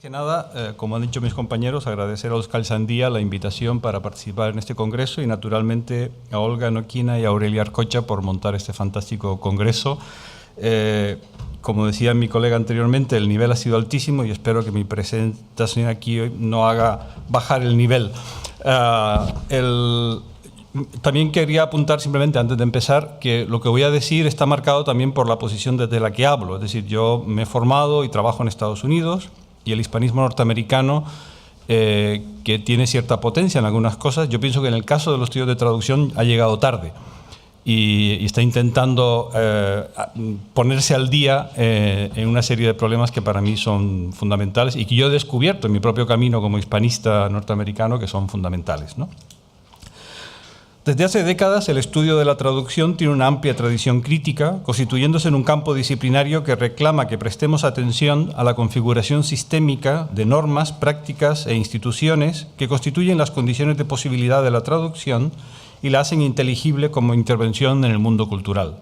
Que nada, como han dicho mis compañeros, agradecer a Óscar Sandía la invitación para participar en este congreso y naturalmente a Olga Noquina y a Aurelia Arcocha por montar este fantástico congreso. Como decía mi colega anteriormente, el nivel ha sido altísimo y espero que mi presentación aquí hoy no haga bajar el nivel. También quería apuntar simplemente antes de empezar que lo que voy a decir está marcado también por la posición desde la que hablo. Es decir, yo me he formado y trabajo en Estados Unidos y el hispanismo norteamericano, que tiene cierta potencia en algunas cosas, yo pienso que en el caso de los estudios de traducción ha llegado tarde y está intentando ponerse al día en una serie de problemas que para mí son fundamentales y que yo he descubierto en mi propio camino como hispanista norteamericano que son fundamentales, ¿no? Desde hace décadas, el estudio de la traducción tiene una amplia tradición crítica, constituyéndose en un campo disciplinario que reclama que prestemos atención a la configuración sistémica de normas, prácticas e instituciones que constituyen las condiciones de posibilidad de la traducción y la hacen inteligible como intervención en el mundo cultural.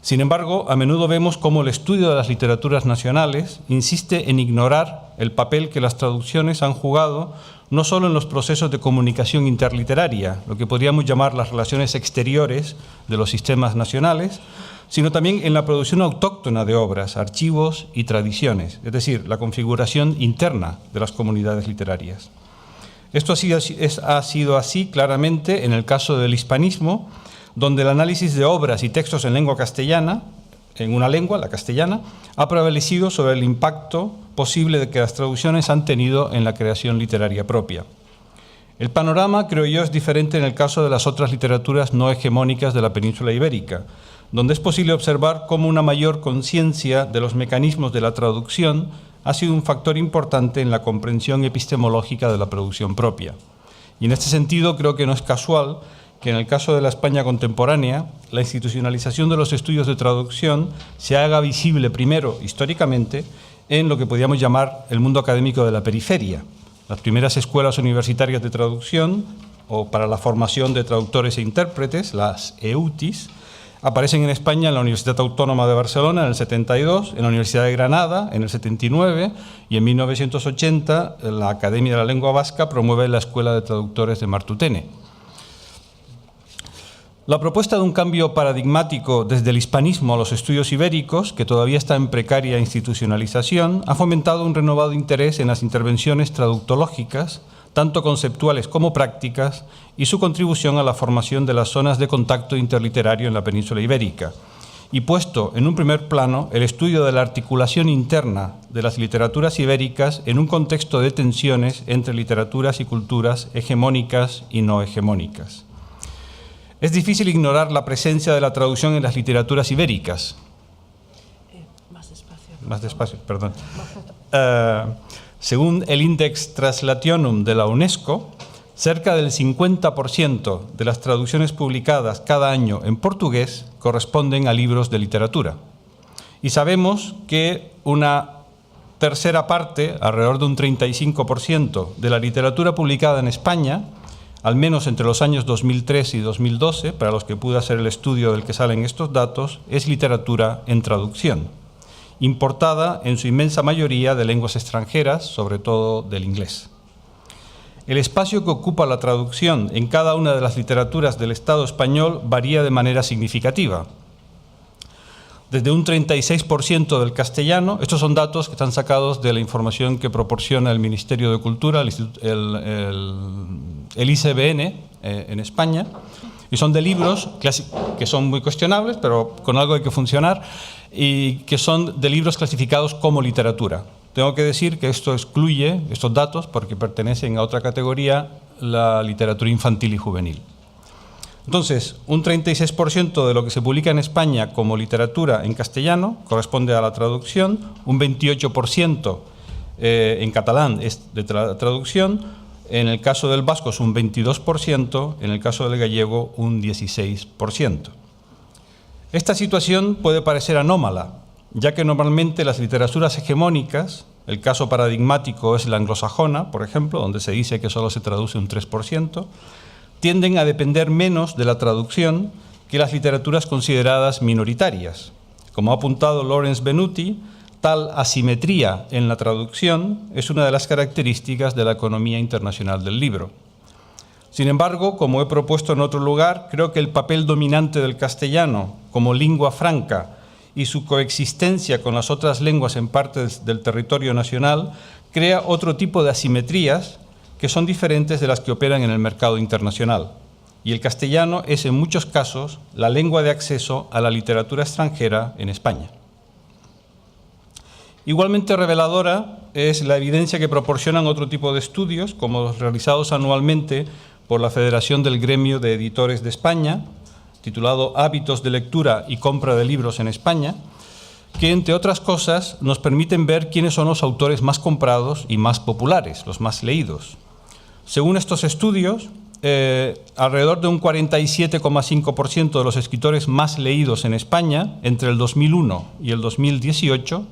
Sin embargo, a menudo vemos cómo el estudio de las literaturas nacionales insiste en ignorar el papel que las traducciones han jugado no solo en los procesos de comunicación interliteraria, lo que podríamos llamar las relaciones exteriores de los sistemas nacionales, sino también en la producción autóctona de obras, archivos y tradiciones, es decir, la configuración interna de las comunidades literarias. Esto ha sido así claramente en el caso del hispanismo, donde el análisis de obras y textos en lengua castellana, en una lengua, la castellana, ha prevalecido sobre el impacto posible de que las traducciones han tenido en la creación literaria propia. El panorama, creo yo, es diferente en el caso de las otras literaturas no hegemónicas de la península ibérica, donde es posible observar cómo una mayor conciencia de los mecanismos de la traducción ha sido un factor importante en la comprensión epistemológica de la producción propia. Y en este sentido creo que no es casual que en el caso de la España contemporánea, la institucionalización de los estudios de traducción se haga visible primero, históricamente, en lo que podríamos llamar el mundo académico de la periferia. Las primeras escuelas universitarias de traducción, o para la formación de traductores e intérpretes, las EUTIs, aparecen en España en la Universidad Autónoma de Barcelona en el 72, en la Universidad de Granada en el 79 y en 1980 la Academia de la Lengua Vasca promueve la Escuela de Traductores de Martutene. La propuesta de un cambio paradigmático desde el hispanismo a los estudios ibéricos, que todavía está en precaria institucionalización, ha fomentado un renovado interés en las intervenciones traductológicas, tanto conceptuales como prácticas, y su contribución a la formación de las zonas de contacto interliterario en la península ibérica, y puesto en un primer plano el estudio de la articulación interna de las literaturas ibéricas en un contexto de tensiones entre literaturas y culturas hegemónicas y no hegemónicas. Es difícil ignorar la presencia de la traducción en las literaturas ibéricas. Más despacio, perdón. Según el Index Translationum de la UNESCO, cerca del 50% de las traducciones publicadas cada año en portugués corresponden a libros de literatura. Y sabemos que una tercera parte, alrededor de un 35% de la literatura publicada en España, al menos entre los años 2003 y 2012, para los que pude hacer el estudio del que salen estos datos, es literatura en traducción, importada en su inmensa mayoría de lenguas extranjeras, sobre todo del inglés. El espacio que ocupa la traducción en cada una de las literaturas del Estado español varía de manera significativa. Desde un 36% del castellano, estos son datos que están sacados de la información que proporciona el Ministerio de Cultura, el ICBN en España, y son de libros que son muy cuestionables, pero con algo hay que funcionar, y que son de libros clasificados como literatura. Tengo que decir que esto excluye estos datos porque pertenecen a otra categoría, la literatura infantil y juvenil. Entonces, un 36% de lo que se publica en España como literatura en castellano corresponde a la traducción, un 28% en catalán es de traducción, en el caso del vasco es un 22%, en el caso del gallego un 16%. Esta situación puede parecer anómala, ya que normalmente las literaturas hegemónicas, el caso paradigmático es la anglosajona, por ejemplo, donde se dice que solo se traduce un 3%, tienden a depender menos de la traducción que las literaturas consideradas minoritarias. Como ha apuntado Lawrence Venuti, tal asimetría en la traducción es una de las características de la economía internacional del libro. Sin embargo, como he propuesto en otro lugar, creo que el papel dominante del castellano como lengua franca y su coexistencia con las otras lenguas en partes del territorio nacional crea otro tipo de asimetrías que son diferentes de las que operan en el mercado internacional. Y el castellano es en muchos casos la lengua de acceso a la literatura extranjera en España. Igualmente reveladora es la evidencia que proporcionan otro tipo de estudios, como los realizados anualmente por la Federación del Gremio de Editores de España, titulado Hábitos de lectura y compra de libros en España, que, entre otras cosas, nos permiten ver quiénes son los autores más comprados y más populares, los más leídos. Según estos estudios, alrededor de un 47,5% de los escritores más leídos en España entre el 2001 y el 2018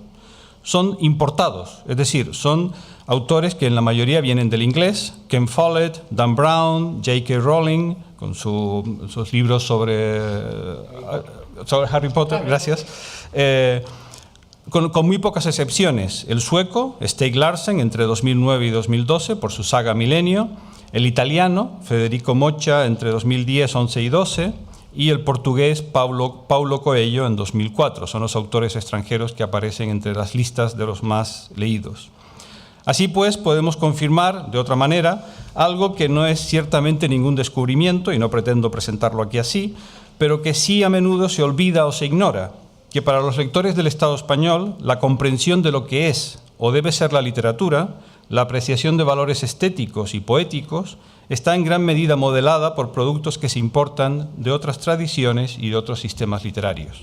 son importados, es decir, son autores que en la mayoría vienen del inglés: Ken Follett, Dan Brown, J.K. Rowling, con sus libros sobre Harry Potter, gracias, con muy pocas excepciones. El sueco, Stieg Larsson, entre 2009 y 2012, por su saga Milenio; el italiano, Federico Mocha, entre 2010, 11 y 12, y el portugués, Paulo Coelho, en 2004. Son los autores extranjeros que aparecen entre las listas de los más leídos. Así pues, podemos confirmar, de otra manera, algo que no es ciertamente ningún descubrimiento, y no pretendo presentarlo aquí así, pero que sí a menudo se olvida o se ignora, que para los lectores del Estado español, la comprensión de lo que es o debe ser la literatura, la apreciación de valores estéticos y poéticos, está en gran medida modelada por productos que se importan de otras tradiciones y de otros sistemas literarios.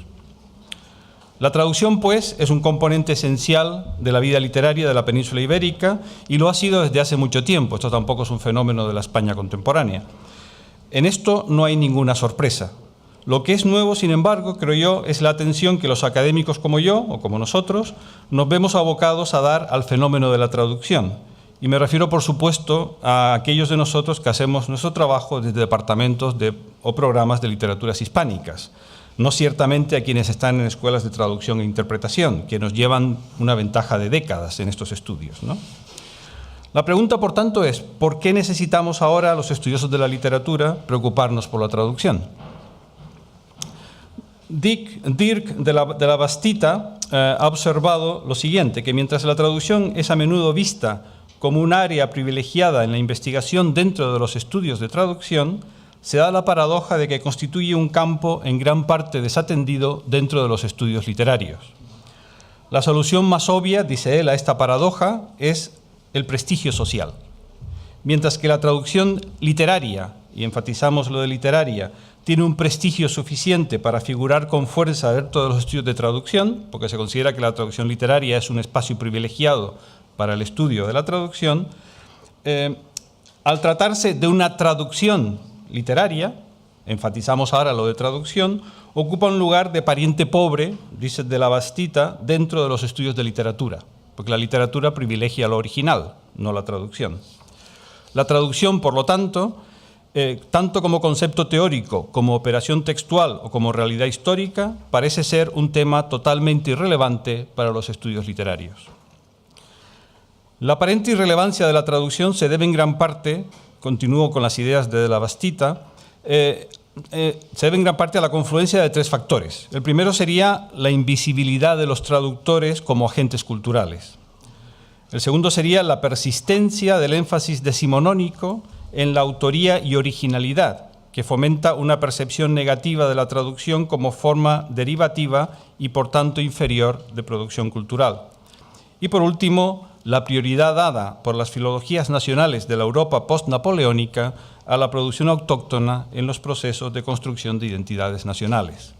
La traducción, pues, es un componente esencial de la vida literaria de la península ibérica y lo ha sido desde hace mucho tiempo. Esto tampoco es un fenómeno de la España contemporánea. En esto no hay ninguna sorpresa. Lo que es nuevo, sin embargo, creo yo, es la atención que los académicos como yo, o como nosotros, nos vemos abocados a dar al fenómeno de la traducción. Y me refiero, por supuesto, a aquellos de nosotros que hacemos nuestro trabajo desde departamentos o programas de literaturas hispánicas. No ciertamente a quienes están en escuelas de traducción e interpretación, que nos llevan una ventaja de décadas en estos estudios, ¿no? La pregunta, por tanto, es ¿por qué necesitamos ahora, los estudiosos de la literatura, preocuparnos por la traducción? Dirk de la Bastita ha observado lo siguiente, que mientras la traducción es a menudo vista como un área privilegiada en la investigación dentro de los estudios de traducción, se da la paradoja de que constituye un campo en gran parte desatendido dentro de los estudios literarios. La solución más obvia, dice él, a esta paradoja es el prestigio social. Mientras que la traducción literaria, y enfatizamos lo de literaria, tiene un prestigio suficiente para figurar con fuerza dentro de los estudios de traducción, porque se considera que la traducción literaria es un espacio privilegiado para el estudio de la traducción, al tratarse de una traducción literaria, enfatizamos ahora lo de traducción, ocupa un lugar de pariente pobre, dice de la Bastita, dentro de los estudios de literatura, porque la literatura privilegia lo original, no la traducción. La traducción, por lo tanto, tanto como concepto teórico, como operación textual o como realidad histórica, parece ser un tema totalmente irrelevante para los estudios literarios. La aparente irrelevancia de la traducción se debe en gran parte, continúo con las ideas de la Bastita, se debe en gran parte a la confluencia de tres factores. El primero sería la invisibilidad de los traductores como agentes culturales. El segundo sería la persistencia del énfasis decimonónico en la autoría y originalidad, que fomenta una percepción negativa de la traducción como forma derivativa y, por tanto, inferior de producción cultural. Y, por último, la prioridad dada por las filologías nacionales de la Europa post-napoleónica a la producción autóctona en los procesos de construcción de identidades nacionales.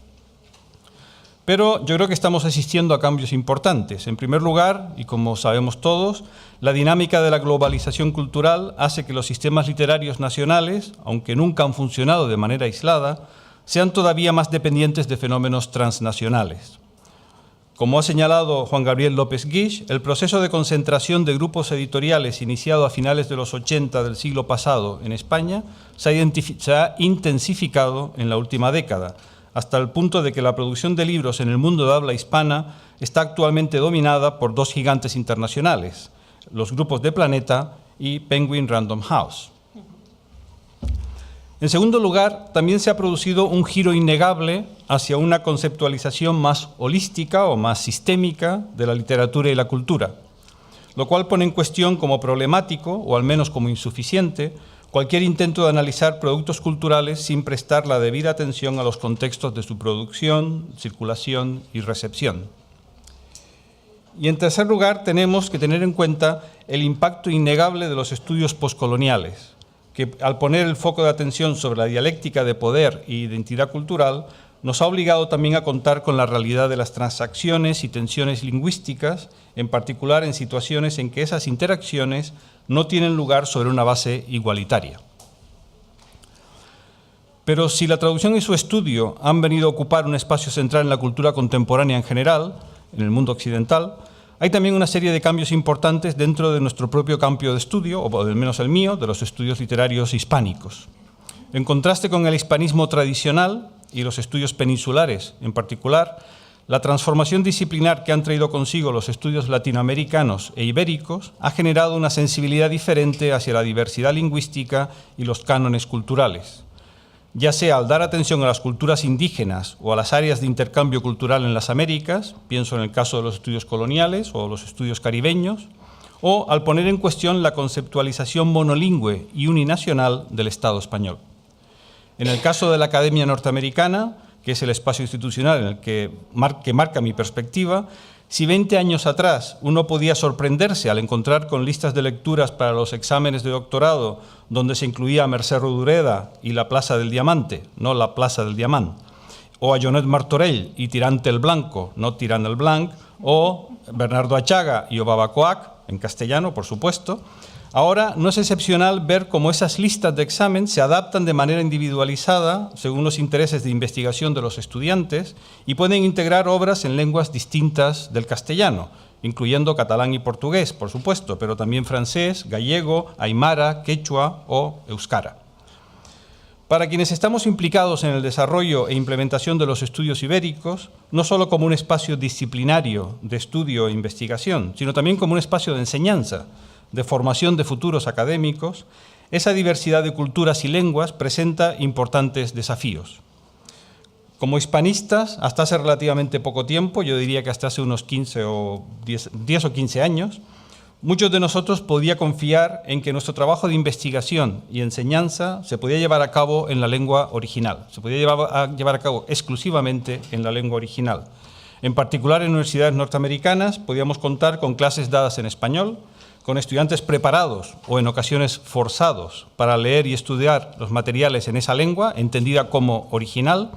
Pero yo creo que estamos asistiendo a cambios importantes. En primer lugar, y como sabemos todos, la dinámica de la globalización cultural hace que los sistemas literarios nacionales, aunque nunca han funcionado de manera aislada, sean todavía más dependientes de fenómenos transnacionales. Como ha señalado Juan Gabriel López Guix, el proceso de concentración de grupos editoriales iniciado a finales de los 80 del siglo pasado en España se ha intensificado en la última década, hasta el punto de que la producción de libros en el mundo de habla hispana está actualmente dominada por dos gigantes internacionales, los grupos de Planeta y Penguin Random House. En segundo lugar, también se ha producido un giro innegable hacia una conceptualización más holística o más sistémica de la literatura y la cultura, lo cual pone en cuestión como problemático, o al menos como insuficiente, cualquier intento de analizar productos culturales sin prestar la debida atención a los contextos de su producción, circulación y recepción. Y en tercer lugar, tenemos que tener en cuenta el impacto innegable de los estudios postcoloniales, que al poner el foco de atención sobre la dialéctica de poder e identidad cultural, nos ha obligado también a contar con la realidad de las transacciones y tensiones lingüísticas, en particular en situaciones en que esas interacciones no tienen lugar sobre una base igualitaria. Pero si la traducción y su estudio han venido a ocupar un espacio central en la cultura contemporánea en general, en el mundo occidental, hay también una serie de cambios importantes dentro de nuestro propio campo de estudio, o al menos el mío, de los estudios literarios hispánicos. En contraste con el hispanismo tradicional y los estudios peninsulares en particular, la transformación disciplinar que han traído consigo los estudios latinoamericanos e ibéricos ha generado una sensibilidad diferente hacia la diversidad lingüística y los cánones culturales, ya sea al dar atención a las culturas indígenas o a las áreas de intercambio cultural en las Américas, pienso en el caso de los estudios coloniales o los estudios caribeños, o al poner en cuestión la conceptualización monolingüe y uninacional del Estado español. En el caso de la Academia Norteamericana, que es el espacio institucional en el que marca mi perspectiva, si 20 años atrás uno podía sorprenderse al encontrar con listas de lecturas para los exámenes de doctorado donde se incluía a Mercè Rodoreda y la Plaza del Diamante, no la Plaza del Diamant, o a Jonet Martorell y Tirant el Blanco, no Tirant el Blanc, o Bernardo Achaga y Obabacoac, en castellano, por supuesto, ahora no es excepcional ver cómo esas listas de examen se adaptan de manera individualizada según los intereses de investigación de los estudiantes y pueden integrar obras en lenguas distintas del castellano, incluyendo catalán y portugués, por supuesto, pero también francés, gallego, aymara, quechua o euskara. Para quienes estamos implicados en el desarrollo e implementación de los estudios ibéricos, no solo como un espacio disciplinario de estudio e investigación, sino también como un espacio de enseñanza, de formación de futuros académicos, esa diversidad de culturas y lenguas presenta importantes desafíos. Como hispanistas, hasta hace relativamente poco tiempo, yo diría que hasta hace unos 10 o 15 años, muchos de nosotros podía confiar en que nuestro trabajo de investigación y enseñanza se podía llevar a cabo en la lengua original, se podía llevar a cabo exclusivamente en la lengua original. En particular, en universidades norteamericanas podíamos contar con clases dadas en español, con estudiantes preparados o en ocasiones forzados para leer y estudiar los materiales en esa lengua, entendida como original.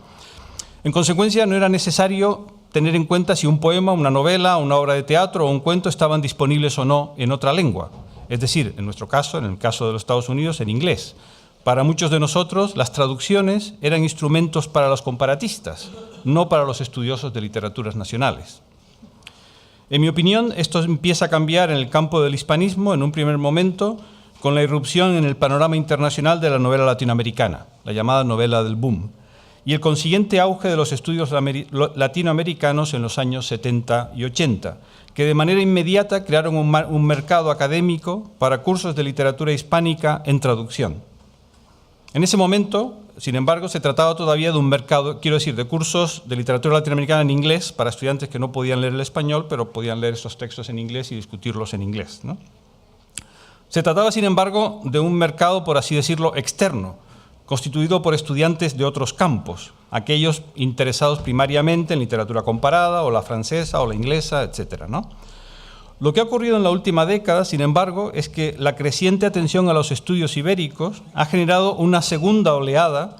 En consecuencia, no era necesario tener en cuenta si un poema, una novela, una obra de teatro o un cuento estaban disponibles o no en otra lengua. Es decir, en nuestro caso, en el caso de los Estados Unidos, en inglés. Para muchos de nosotros, las traducciones eran instrumentos para los comparatistas, no para los estudiosos de literaturas nacionales. En mi opinión, esto empieza a cambiar en el campo del hispanismo en un primer momento con la irrupción en el panorama internacional de la novela latinoamericana, la llamada novela del boom, y el consiguiente auge de los estudios latinoamericanos en los años 70 y 80, que de manera inmediata crearon un mercado académico para cursos de literatura hispánica en traducción. En ese momento, sin embargo, se trataba todavía de un mercado, quiero decir, de cursos de literatura latinoamericana en inglés para estudiantes que no podían leer el español, pero podían leer esos textos en inglés y discutirlos en inglés, ¿no? Se trataba, sin embargo, de un mercado, por así decirlo, externo, constituido por estudiantes de otros campos, aquellos interesados primariamente en literatura comparada, o la francesa, o la inglesa, etcétera, ¿no? Lo que ha ocurrido en la última década, sin embargo, es que la creciente atención a los estudios ibéricos ha generado una segunda oleada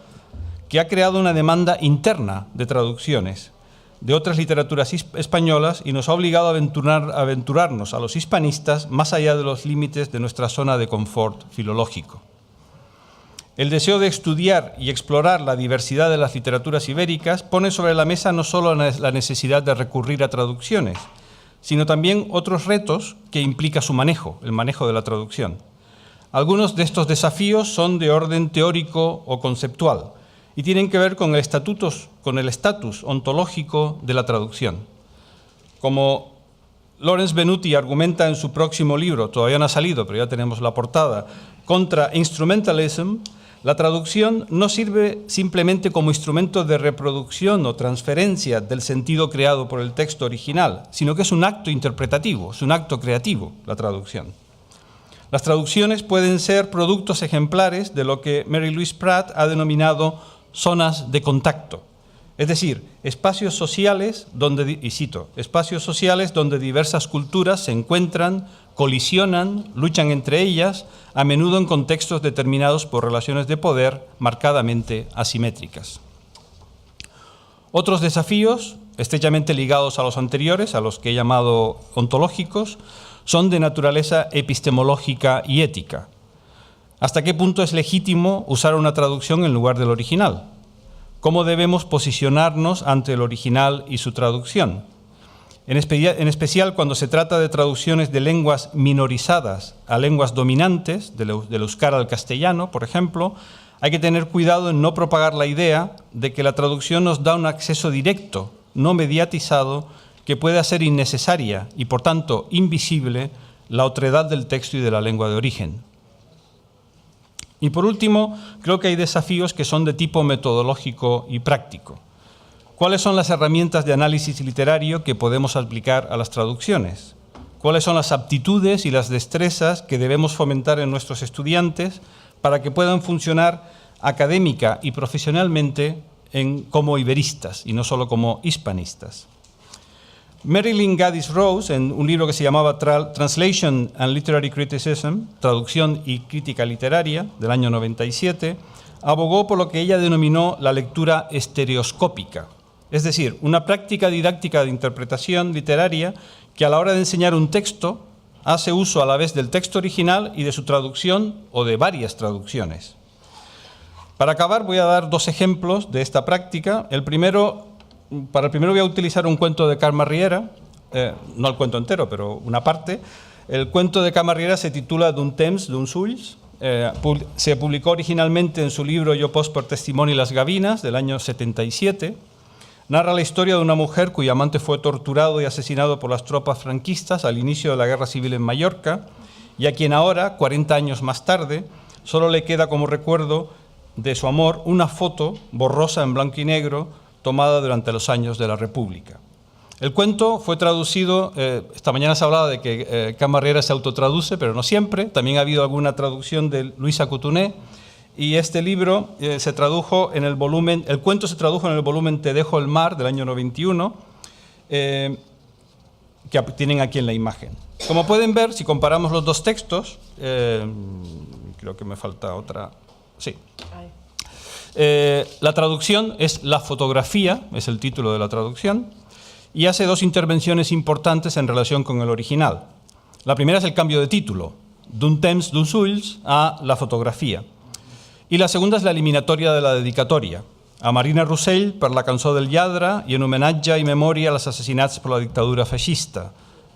que ha creado una demanda interna de traducciones de otras literaturas españolas y nos ha obligado a aventurarnos a los hispanistas más allá de los límites de nuestra zona de confort filológico. El deseo de estudiar y explorar la diversidad de las literaturas ibéricas pone sobre la mesa no solo la necesidad de recurrir a traducciones, sino también otros retos que implica su manejo, el manejo de la traducción. Algunos de estos desafíos son de orden teórico o conceptual y tienen que ver con el estatus ontológico de la traducción. Como Lawrence Venuti argumenta en su próximo libro, todavía no ha salido, pero ya tenemos la portada, contra Instrumentalism, la traducción no sirve simplemente como instrumento de reproducción o transferencia del sentido creado por el texto original, sino que es un acto interpretativo, es un acto creativo, la traducción. Las traducciones pueden ser productos ejemplares de lo que Mary Louise Pratt ha denominado zonas de contacto, es decir, espacios sociales donde, y cito, espacios sociales donde diversas culturas se encuentran, colisionan, luchan entre ellas, a menudo en contextos determinados por relaciones de poder marcadamente asimétricas. Otros desafíos, estrechamente ligados a los anteriores, a los que he llamado ontológicos, son de naturaleza epistemológica y ética. ¿Hasta qué punto es legítimo usar una traducción en lugar del original? ¿Cómo debemos posicionarnos ante el original y su traducción? En especial cuando se trata de traducciones de lenguas minorizadas a lenguas dominantes, del euskera al castellano, por ejemplo, hay que tener cuidado en no propagar la idea de que la traducción nos da un acceso directo, no mediatizado, que puede hacer innecesaria y, por tanto, invisible la otredad del texto y de la lengua de origen. Y por último, creo que hay desafíos que son de tipo metodológico y práctico. ¿Cuáles son las herramientas de análisis literario que podemos aplicar a las traducciones? ¿Cuáles son las aptitudes y las destrezas que debemos fomentar en nuestros estudiantes para que puedan funcionar académica y profesionalmente como iberistas y no solo como hispanistas? Marilyn Gaddis Rose, en un libro que se llamaba Translation and Literary Criticism, Traducción y Crítica Literaria, del año 97, abogó por lo que ella denominó la lectura estereoscópica, es decir, una práctica didáctica de interpretación literaria que a la hora de enseñar un texto hace uso a la vez del texto original y de su traducción o de varias traducciones. Para acabar voy a dar dos ejemplos de esta práctica. Para el primero voy a utilizar un cuento de Carme Riera, no el cuento entero, pero una parte. El cuento de Carme Riera se titula D'un temps, d'uns ulls. Se publicó originalmente en su libro Jo post per testimoni les gavines, del año 77. Narra la historia de una mujer cuyo amante fue torturado y asesinado por las tropas franquistas al inicio de la Guerra Civil en Mallorca y a quien ahora, 40 años más tarde, solo le queda como recuerdo de su amor una foto borrosa en blanco y negro tomada durante los años de la República. El cuento fue traducido, esta mañana se hablaba de que Carme Riera se autotraduce, pero no siempre, también ha habido alguna traducción de Luisa Coutuné, y este libro se tradujo en el volumen, el cuento se tradujo en el volumen Te dejo el mar, del año 91, que tienen aquí en la imagen. Como pueden ver, si comparamos los dos textos, creo que me falta otra, sí. La traducción es La fotografía, es el título de la traducción, y hace dos intervenciones importantes en relación con el original. La primera es el cambio de título, D'un temps, d'uns ulls, a La fotografía. I la segunda és l'eliminatòria de la dedicatòria, a Marina Rossell per la cançó del lladre i en homenatge i memòria als assassinats per la dictadura feixista,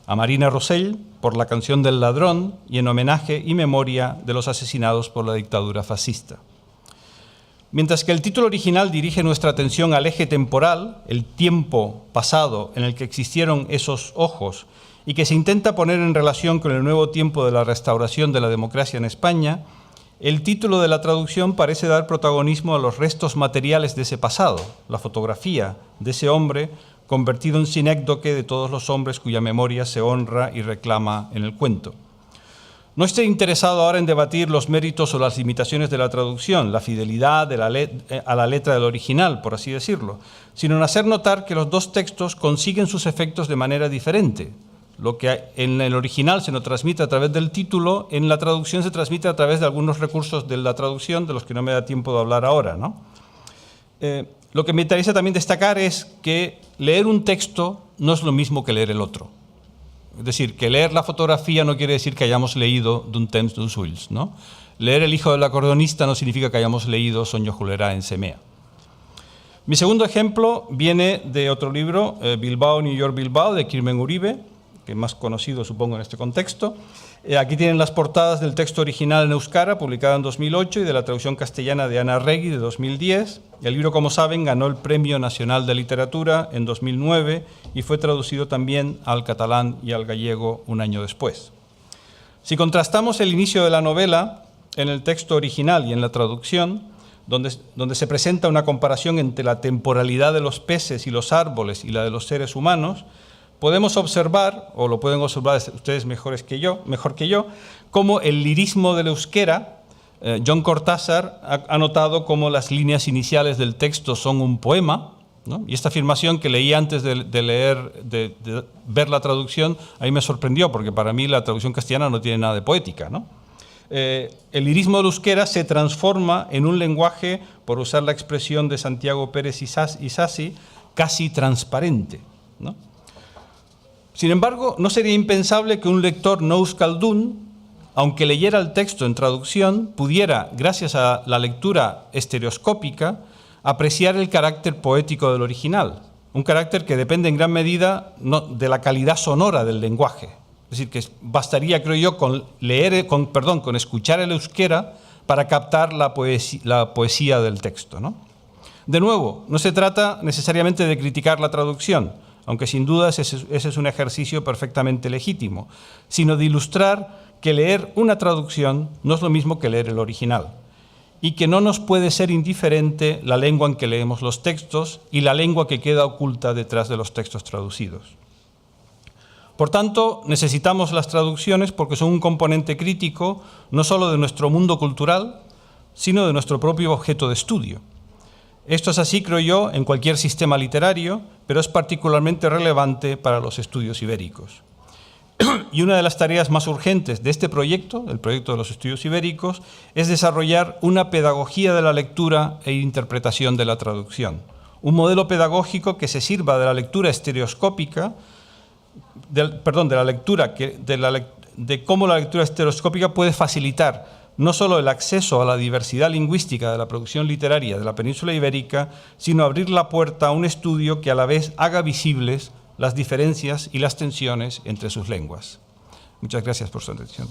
a Marina Rossell por la canción del ladrón y en homenaje y memoria de los asesinados por la dictadura fascista. Mientras que el título original dirige nuestra atención al eje temporal, el tiempo pasado en el que existieron esos ojos y que se intenta poner en relación con el nuevo tiempo de la restauración de la democracia en España, el título de la traducción parece dar protagonismo a los restos materiales de ese pasado, la fotografía de ese hombre convertido en sinécdoque de todos los hombres cuya memoria se honra y reclama en el cuento. No estoy interesado ahora en debatir los méritos o las limitaciones de la traducción, la fidelidad a la letra del original, por así decirlo, sino en hacer notar que los dos textos consiguen sus efectos de manera diferente. Lo que en el original se nos transmite a través del título, en la traducción se transmite a través de algunos recursos de la traducción, de los que no me da tiempo de hablar ahora, ¿no? Lo que me interesa también destacar es que leer un texto no es lo mismo que leer el otro. Es decir, que leer la fotografía no quiere decir que hayamos leído D'un temps, d'uns ulls, ¿no? Leer El hijo del acordeonista no significa que hayamos leído Soño Julerá en Semea. Mi segundo ejemplo viene de otro libro, Bilbao, New York, Bilbao, de Kirmen Uribe, que es más conocido, supongo, en este contexto. Aquí tienen las portadas del texto original en euskara, publicado en 2008, y de la traducción castellana de Ana Regui, de 2010. El libro, como saben, ganó el Premio Nacional de Literatura en 2009 y fue traducido también al catalán y al gallego un año después. Si contrastamos el inicio de la novela en el texto original y en la traducción, donde se presenta una comparación entre la temporalidad de los peces y los árboles y la de los seres humanos, podemos observar, o lo pueden observar ustedes mejor que yo, cómo el lirismo del euskera, Jon Cortázar ha notado cómo las líneas iniciales del texto son un poema, ¿no? Y esta afirmación que leí antes de ver la traducción, ahí me sorprendió, porque para mí la traducción castellana no tiene nada de poética, ¿no? El lirismo del euskera se transforma en un lenguaje, por usar la expresión de Santiago Pérez Isasi, casi transparente, ¿no? Sin embargo, no sería impensable que un lector no euskaldun, aunque leyera el texto en traducción, pudiera, gracias a la lectura estereoscópica, apreciar el carácter poético del original, un carácter que depende en gran medida de la calidad sonora del lenguaje. Es decir, que bastaría, creo yo, con escuchar el euskera para captar la poesía del texto, ¿no? De nuevo, no se trata necesariamente de criticar la traducción, aunque sin duda ese es un ejercicio perfectamente legítimo, sino de ilustrar que leer una traducción no es lo mismo que leer el original, y que no nos puede ser indiferente la lengua en que leemos los textos y la lengua que queda oculta detrás de los textos traducidos. Por tanto, necesitamos las traducciones porque son un componente crítico no solo de nuestro mundo cultural, sino de nuestro propio objeto de estudio. Esto es así, creo yo, en cualquier sistema literario, pero es particularmente relevante para los estudios ibéricos. Y una de las tareas más urgentes de este proyecto, el proyecto de los estudios ibéricos, es desarrollar una pedagogía de la lectura e interpretación de la traducción. Un modelo pedagógico que se sirva de la lectura estereoscópica, de cómo la lectura estereoscópica puede facilitar no solo el acceso a la diversidad lingüística de la producción literaria de la península ibérica, sino abrir la puerta a un estudio que a la vez haga visibles las diferencias y las tensiones entre sus lenguas. Muchas gracias por su atención.